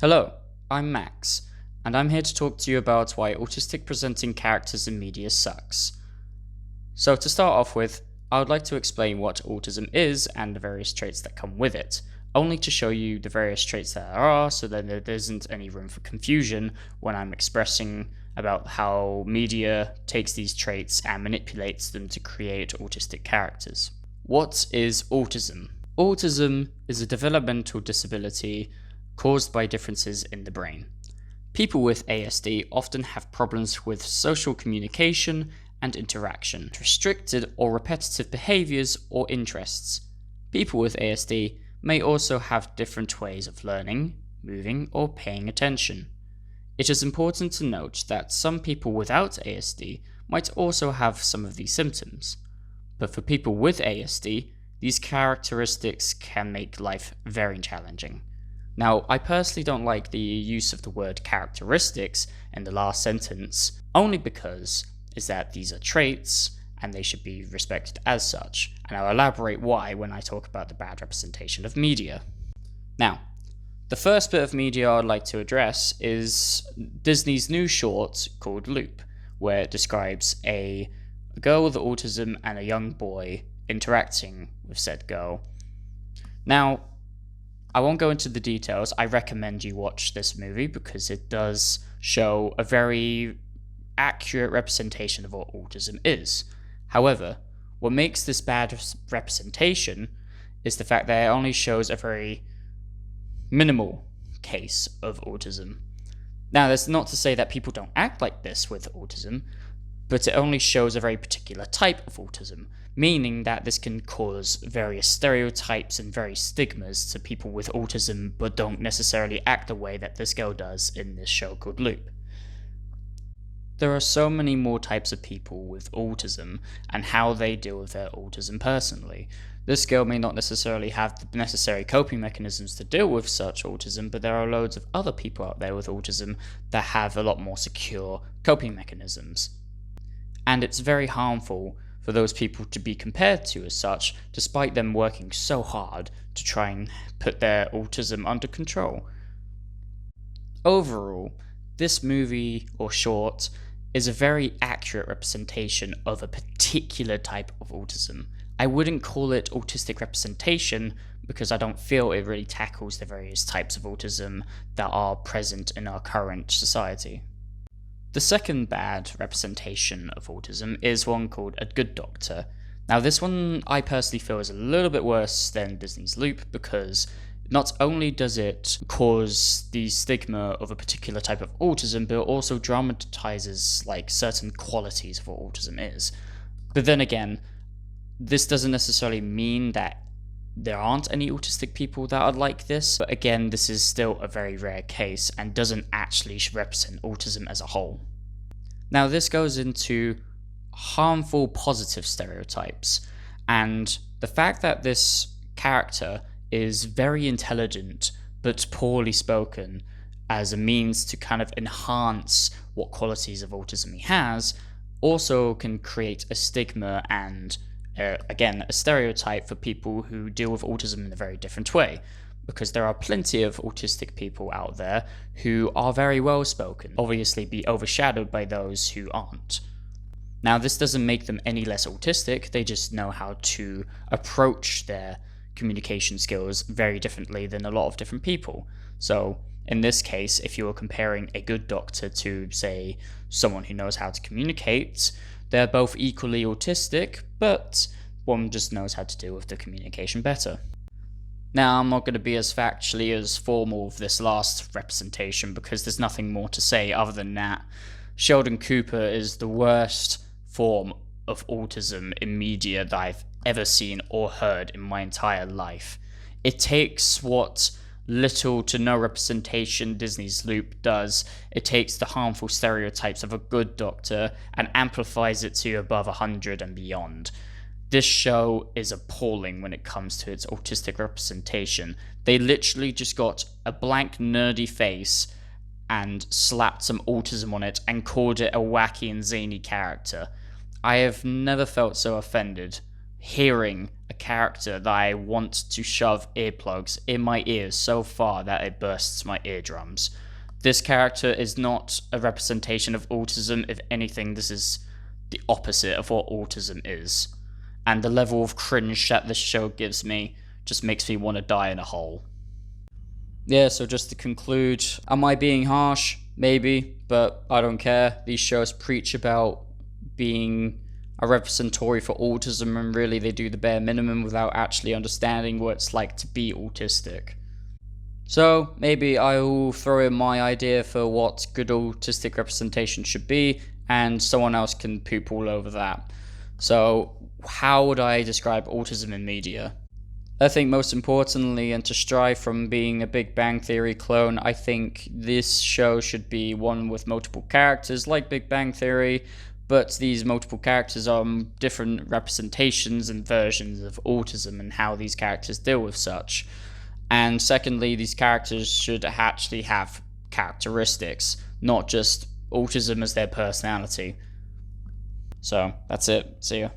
Hello, I'm Max, and I'm here to talk to you about why autistic presenting characters in media sucks. So to start off with, I would like to explain what autism is and the various traits that come with it, only to show you the various traits that there are so that there isn't any room for confusion when I'm expressing about how media takes these traits and manipulates them to create autistic characters. What is autism? Autism is a developmental disability caused by differences in the brain. People with ASD often have problems with social communication and interaction, restricted or repetitive behaviors or interests. People with ASD may also have different ways of learning, moving, or paying attention. It is important to note that some people without ASD might also have some of these symptoms, but for people with ASD, these characteristics can make life very challenging. Now, I personally don't like the use of the word characteristics in the last sentence, only because these are traits and they should be respected as such, and I'll elaborate why when I talk about the bad representation of media. Now, the first bit of media I'd like to address is Disney's new short called Loop, where it describes a girl with autism and a young boy interacting with said girl. Now, I won't go into the details. I recommend you watch this movie because it does show a very accurate representation of what autism is. However, what makes this bad representation is the fact that it only shows a very minimal case of autism. Now, that's not to say that people don't act like this with autism, but it only shows a very particular type of autism, meaning that this can cause various stereotypes and various stigmas to people with autism but don't necessarily act the way that this girl does in this show called Loop. There are so many more types of people with autism and how they deal with their autism personally. This girl may not necessarily have the necessary coping mechanisms to deal with such autism, but there are loads of other people out there with autism that have a lot more secure coping mechanisms. And it's very harmful for those people to be compared to as such, despite them working so hard to try and put their autism under control. Overall, this movie or short is a very accurate representation of a particular type of autism. I wouldn't call it autistic representation because I don't feel it really tackles the various types of autism that are present in our current society. The second bad representation of autism is one called A Good Doctor. Now, this one I personally feel is a little bit worse than Disney's Loop because not only does it cause the stigma of a particular type of autism, but it also dramatizes certain qualities of what autism is. But then again, this doesn't necessarily mean that there aren't any autistic people that are like this, but again, this is still a very rare case and doesn't actually represent autism as a whole. Now, this goes into harmful positive stereotypes, and the fact that this character is very intelligent but poorly spoken as a means to kind of enhance what qualities of autism he has also can create a stigma and again, a stereotype for people who deal with autism in a very different way, because there are plenty of autistic people out there who are very well spoken, obviously be overshadowed by those who aren't. Now, this doesn't make them any less autistic, they just know how to approach their communication skills very differently than a lot of different people. So, in this case, if you were comparing a good doctor to, say, someone who knows how to communicate, they're both equally autistic, but one just knows how to deal with the communication better. Now, I'm not going to be as factually as formal with this last representation because there's nothing more to say other than that Sheldon Cooper is the worst form of autism in media that I've ever seen or heard in my entire life. It takes what little to no representation Disney's Loop does. It takes the harmful stereotypes of a good doctor and amplifies it to above 100 and beyond. This show is appalling when it comes to its autistic representation. They literally just got a blank nerdy face and slapped some autism on it and called it a wacky and zany character. I have never felt so offended hearing a character that I want to shove earplugs in my ears so far that it bursts my eardrums. This character is not a representation of autism. If anything, this is the opposite of what autism is. And the level of cringe that this show gives me just makes me want to die in a hole. Yeah, so just to conclude, am I being harsh? Maybe, but I don't care. These shows preach about being a repository for autism, and really they do the bare minimum without actually understanding what it's like to be autistic. So maybe I'll throw in my idea for what good autistic representation should be, and someone else can poop all over that. So how would I describe autism in media? I think most importantly, and to strive from being a Big Bang Theory clone, I think this show should be one with multiple characters like Big Bang Theory, but these multiple characters are different representations and versions of autism and how these characters deal with such. And secondly, these characters should actually have characteristics, not just autism as their personality. So that's it. See ya.